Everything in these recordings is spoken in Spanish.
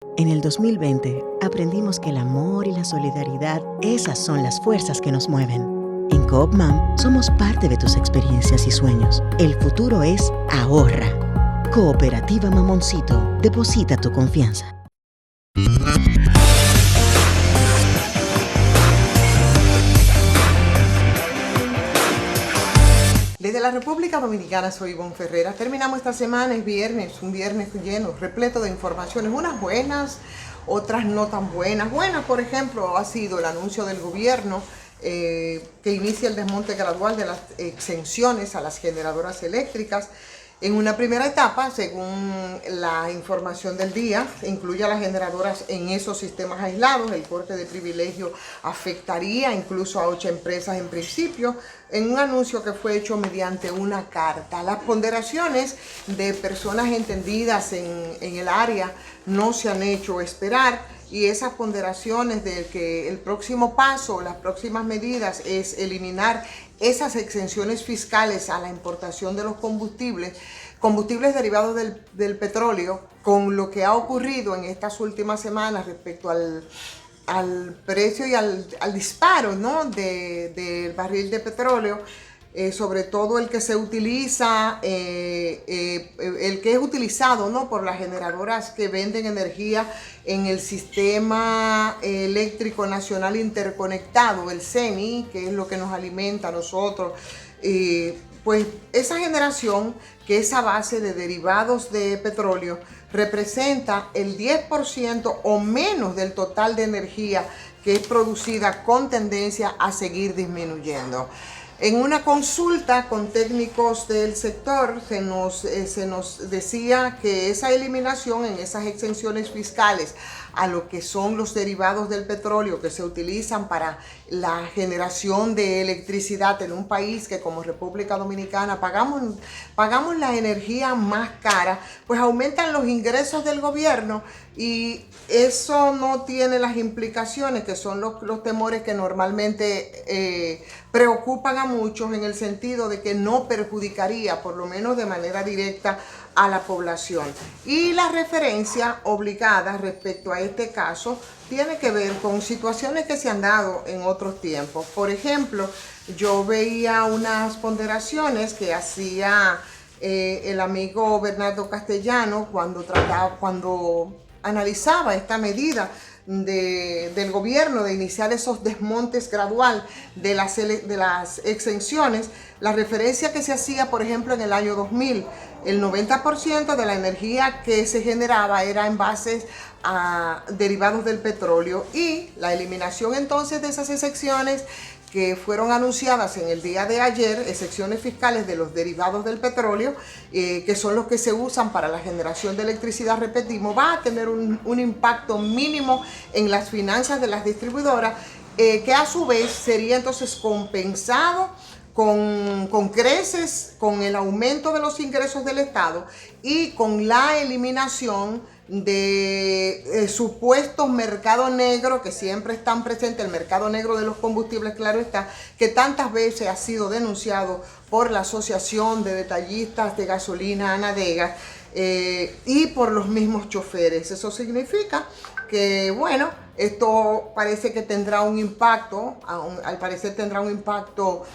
En el 2020 aprendimos que el amor y la solidaridad, esas son las fuerzas que nos mueven. En Coop Mam somos parte de tus experiencias y sueños. El futuro es ahorra. Cooperativa Mamoncito, deposita tu confianza. Desde la República Dominicana soy Ivonne Ferreira. Terminamos esta semana, es viernes, un viernes lleno, repleto de informaciones, unas buenas, otras no tan buenas. Buenas, por ejemplo, ha sido el anuncio del gobierno que inicia el desmonte gradual de las exenciones a las generadoras eléctricas. En una primera etapa, según la información del día, incluye a las generadoras en esos sistemas aislados. El corte de privilegio afectaría incluso a 8 empresas en principio, en un anuncio que fue hecho mediante una carta. Las ponderaciones de personas entendidas en el área no se han hecho esperar, y esas ponderaciones de que el próximo paso, las próximas medidas es eliminar esas exenciones fiscales a la importación de los combustibles derivados del petróleo, con lo que ha ocurrido en estas últimas semanas respecto al precio y al disparo, ¿no?, del barril de petróleo. Sobre todo el que se utiliza, el que es utilizado, ¿no?, por las generadoras que venden energía en el Sistema Eléctrico Nacional Interconectado, el SENI, que es lo que nos alimenta a nosotros. Pues esa generación, que es a base de derivados de petróleo, representa el 10% o menos del total de energía que es producida, con tendencia a seguir disminuyendo. En una consulta con técnicos del sector se nos decía que esa eliminación en esas exenciones fiscales a lo que son los derivados del petróleo que se utilizan para la generación de electricidad en un país que, como República Dominicana, pagamos la energía más cara, pues aumentan los ingresos del gobierno, y eso no tiene las implicaciones que son los temores que normalmente preocupan a muchos, en el sentido de que no perjudicaría, por lo menos de manera directa, a la población. Y la referencia obligada respecto a este caso tiene que ver con situaciones que se han dado en otros tiempos. Por ejemplo, yo veía unas ponderaciones que hacía el amigo Bernardo Castellano cuando analizaba esta medida del gobierno de iniciar esos desmontes gradual de las exenciones. La referencia que se hacía, por ejemplo, en el año 2000, el 90% de la energía que se generaba era en base a derivados del petróleo, y la eliminación entonces de esas exenciones que fueron anunciadas en el día de ayer, exenciones fiscales de los derivados del petróleo, que son los que se usan para la generación de electricidad, repetimos, va a tener un impacto mínimo en las finanzas de las distribuidoras, que a su vez sería entonces compensado con creces, con el aumento de los ingresos del Estado y con la eliminación de supuestos mercados negros que siempre están presentes, el mercado negro de los combustibles, claro está, que tantas veces ha sido denunciado por la Asociación de Detallistas de Gasolina, ANADEGA, y por los mismos choferes. Eso significa que, bueno, esto parece que tendrá un impacto, al parecer tendrá un impacto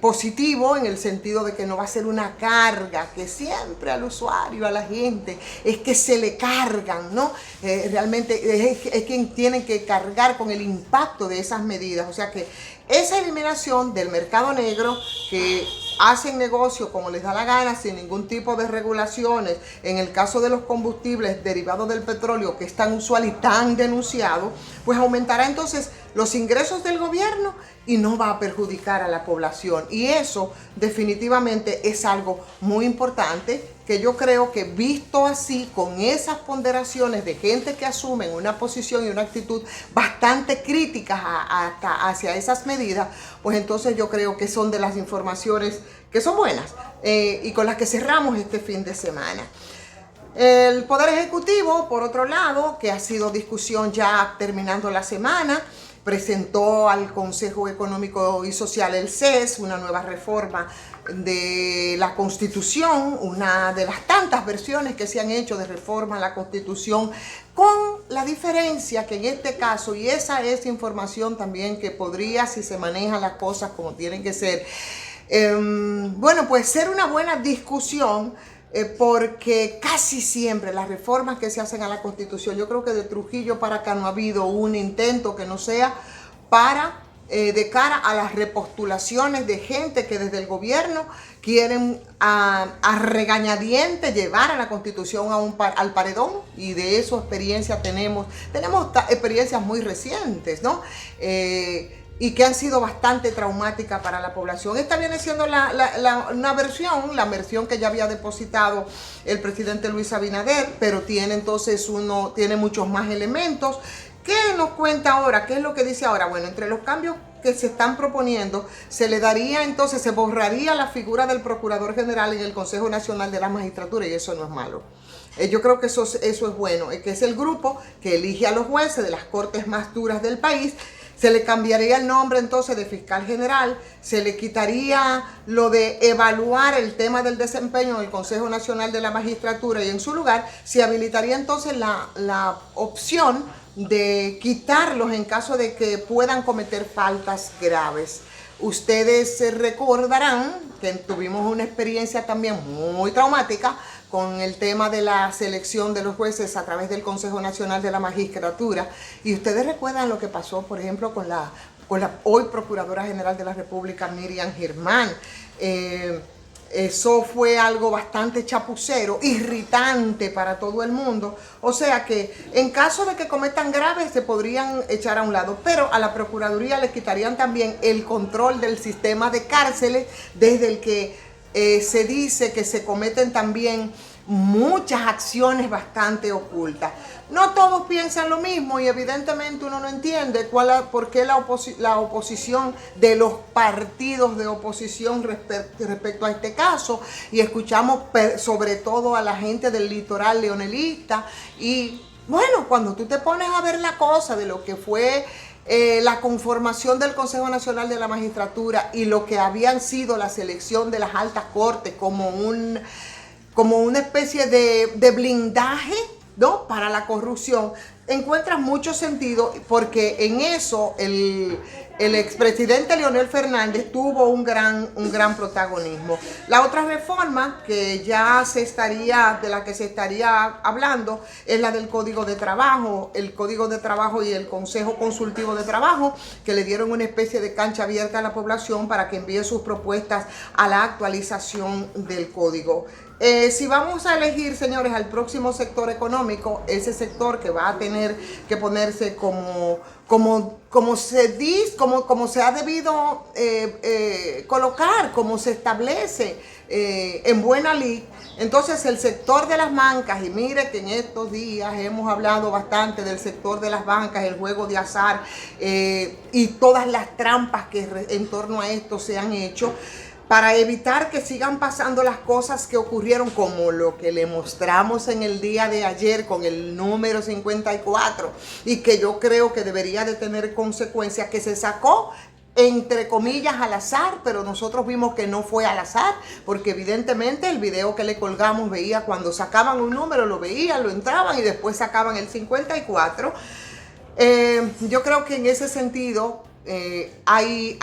positivo, en el sentido de que no va a ser una carga que siempre al usuario, a la gente, es que se le cargan, ¿no? Realmente es quien tiene que cargar con el impacto de esas medidas. O sea que esa eliminación del mercado negro, que hacen negocio como les da la gana, sin ningún tipo de regulaciones, en el caso de los combustibles derivados del petróleo, que es tan usual y tan denunciado, pues aumentará entonces los ingresos del gobierno y no va a perjudicar a la población. Y eso definitivamente es algo muy importante, que yo creo que, visto así, con esas ponderaciones de gente que asumen una posición y una actitud bastante críticas hacia esas medidas, pues entonces yo creo que son de las informaciones que son buenas, y con las que cerramos este fin de semana. El Poder Ejecutivo, por otro lado, que ha sido discusión ya terminando la semana, presentó al Consejo Económico y Social, el CES, una nueva reforma de la Constitución, una de las tantas versiones que se han hecho de reforma a la Constitución, con la diferencia que en este caso, y esa es información también que podría, si se manejan las cosas como tienen que ser, bueno, pues ser una buena discusión, porque casi siempre las reformas que se hacen a la Constitución, yo creo que de Trujillo para acá no ha habido un intento que no sea para de cara a las repostulaciones de gente que desde el gobierno quieren a regañadientes llevar a la Constitución al paredón, y de eso experiencia tenemos experiencias muy recientes, ¿no? Y que han sido bastante traumáticas para la población. Esta viene siendo una versión, la versión que ya había depositado el presidente Luis Abinader, pero tiene tiene muchos más elementos. ¿Qué nos cuenta ahora? ¿Qué es lo que dice ahora? Bueno, entre los cambios que se están proponiendo, se borraría la figura del Procurador General en el Consejo Nacional de la Magistratura, y eso no es malo. Yo creo que eso es bueno, que es el grupo que elige a los jueces de las cortes más duras del país. Se le cambiaría el nombre entonces de fiscal general, se le quitaría lo de evaluar el tema del desempeño del Consejo Nacional de la Magistratura, y en su lugar se habilitaría entonces la opción de quitarlos en caso de que puedan cometer faltas graves. Ustedes se recordarán que tuvimos una experiencia también muy traumática con el tema de la selección de los jueces a través del Consejo Nacional de la Magistratura. Y ustedes recuerdan lo que pasó, por ejemplo, con la hoy Procuradora General de la República, Miriam Germán. Eso fue algo bastante chapucero, irritante para todo el mundo. O sea que en caso de que cometan graves se podrían echar a un lado, pero a la Procuraduría le quitarían también el control del sistema de cárceles, desde el que se dice que se cometen también muchas acciones bastante ocultas. No todos piensan lo mismo, y evidentemente uno no entiende por qué la oposición de los partidos de oposición respecto a este caso, y escuchamos sobre todo a la gente del litoral leonelista. Y bueno, cuando tú te pones a ver la cosa de lo que fue la conformación del Consejo Nacional de la Magistratura y lo que habían sido la selección de las altas cortes como una especie de blindaje, ¿no?, para la corrupción, encuentras mucho sentido, porque en eso el expresidente Leonel Fernández tuvo un gran protagonismo. La otra reforma que de la que se estaría hablando es la del Código de Trabajo, el Código de Trabajo y el Consejo Consultivo de Trabajo, que le dieron una especie de cancha abierta a la población para que envíe sus propuestas a la actualización del código. Si vamos a elegir, señores, al próximo sector económico, ese sector que va a tener que ponerse como se ha debido colocar, como se establece en buena lid, entonces el sector de las bancas. Y mire que en estos días hemos hablado bastante del sector de las bancas, el juego de azar y todas las trampas que en torno a esto se han hecho, para evitar que sigan pasando las cosas que ocurrieron, como lo que le mostramos en el día de ayer con el número 54, y que yo creo que debería de tener consecuencias, que se sacó entre comillas al azar, pero nosotros vimos que no fue al azar, porque evidentemente el video que le colgamos veía cuando sacaban un número, lo veían, lo entraban y después sacaban el 54. Yo creo que en ese sentido hay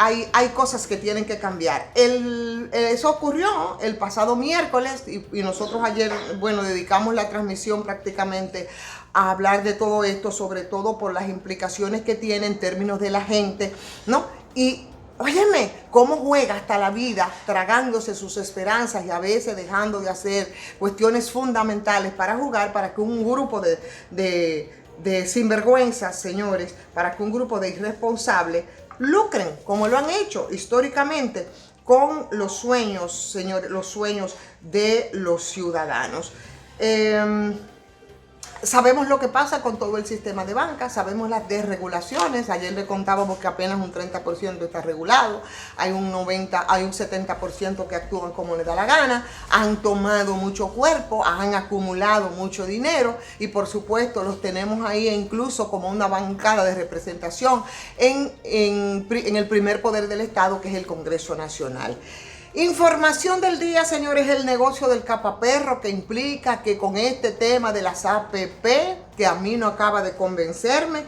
cosas que tienen que cambiar. Eso ocurrió el pasado miércoles y nosotros ayer, bueno, dedicamos la transmisión prácticamente a hablar de todo esto, sobre todo por las implicaciones que tiene en términos de la gente, ¿no? Y óyeme, cómo juega hasta la vida, tragándose sus esperanzas y a veces dejando de hacer cuestiones fundamentales para jugar, para que un grupo de sinvergüenzas, señores, para que un grupo de irresponsables lucren, como lo han hecho históricamente, con los sueños, señores, los sueños de los ciudadanos. Sabemos lo que pasa con todo el sistema de banca, sabemos las desregulaciones. Ayer le contábamos que apenas un 30% está regulado, hay un 70% que actúan como les da la gana, han tomado mucho cuerpo, han acumulado mucho dinero y por supuesto los tenemos ahí incluso como una bancada de representación en el primer poder del Estado, que es el Congreso Nacional. Información del día, señores, el negocio del capaperro, que implica que con este tema de las APP, que a mí no acaba de convencerme,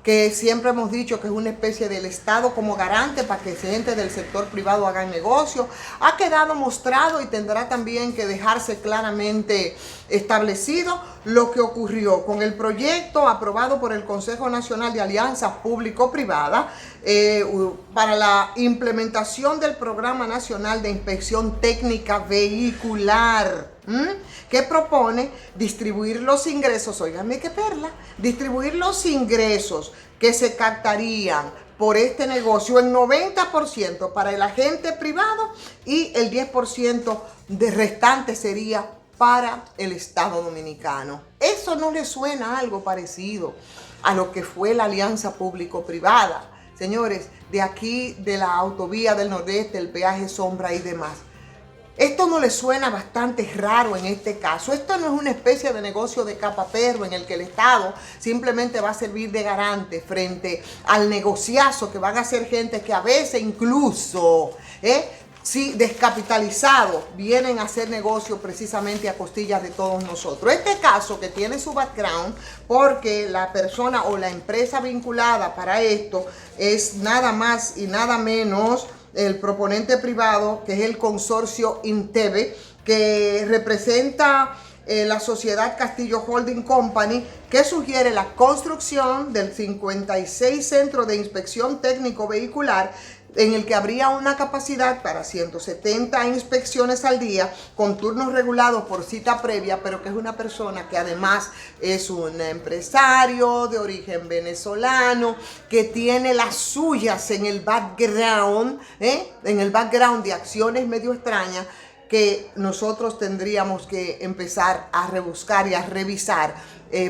que siempre hemos dicho que es una especie del Estado como garante para que gente del sector privado hagan negocio, ha quedado mostrado y tendrá también que dejarse claramente establecido lo que ocurrió con el proyecto aprobado por el Consejo Nacional de Alianzas Público-Privada para la implementación del Programa Nacional de Inspección Técnica Vehicular, que propone distribuir los ingresos, óiganme qué perla, distribuir los ingresos que se captarían por este negocio en 90% para el agente privado y el 10% de restante sería para el Estado Dominicano. ¿Eso no le suena algo parecido a lo que fue la alianza público-privada? Señores, de aquí, de la autovía del Nordeste, el peaje Sombra y demás. Esto no le suena bastante raro en este caso. Esto no es una especie de negocio de capaperro en el que el Estado simplemente va a servir de garante frente al negociazo que van a hacer gente que a veces incluso, sí, descapitalizados, vienen a hacer negocio precisamente a costillas de todos nosotros. Este caso que tiene su background porque la persona o la empresa vinculada para esto es nada más y nada menos el proponente privado, que es el consorcio Inteve, que representa la sociedad Castillo Holding Company, que sugiere la construcción del 56 Centro de Inspección Técnico Vehicular, en el que habría una capacidad para 170 inspecciones al día, con turnos regulados por cita previa, pero que es una persona que además es un empresario de origen venezolano, que tiene las suyas en el background, de acciones medio extrañas, que nosotros tendríamos que empezar a rebuscar y a revisar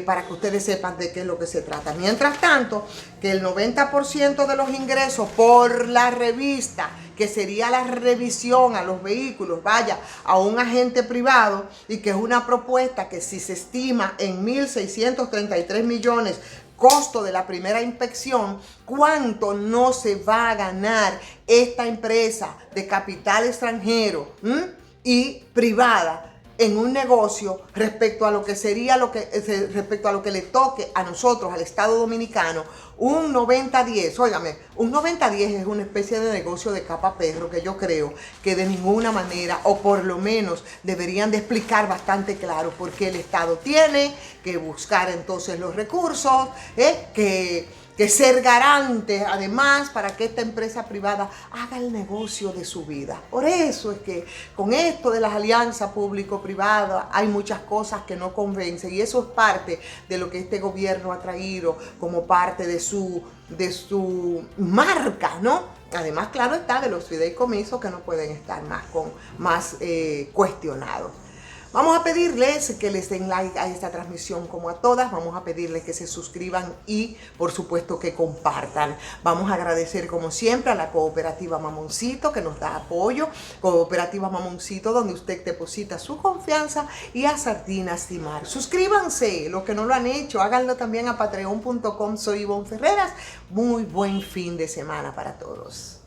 para que ustedes sepan de qué es lo que se trata. Mientras tanto, que el 90% de los ingresos por la revista, que sería la revisión a los vehículos, vaya a un agente privado, y que es una propuesta que si se estima en 1.633 millones costo de la primera inspección, ¿cuánto no se va a ganar esta empresa de capital extranjero y privada en un negocio respecto a lo que sería respecto a lo que le toque a nosotros, al Estado Dominicano? Un 90-10, óigame, un 90-10 es una especie de negocio de capaperro que yo creo que de ninguna manera, o por lo menos deberían de explicar bastante claro por qué el Estado tiene que buscar entonces los recursos, que ser garante además para que esta empresa privada haga el negocio de su vida. Por eso es que con esto de las alianzas público-privadas hay muchas cosas que no convencen, y eso es parte de lo que este gobierno ha traído como parte de su marca, ¿no? Además, claro está, de los fideicomisos que no pueden estar más cuestionados. Vamos a pedirles que les den like a esta transmisión como a todas. Vamos a pedirles que se suscriban y, por supuesto, que compartan. Vamos a agradecer, como siempre, a la Cooperativa Mamoncito, que nos da apoyo. Cooperativa Mamoncito, donde usted deposita su confianza, y a Sardinas Dimar. Suscríbanse, los que no lo han hecho, háganlo también a patreon.com. Soy Ivonne Ferreras. Muy buen fin de semana para todos.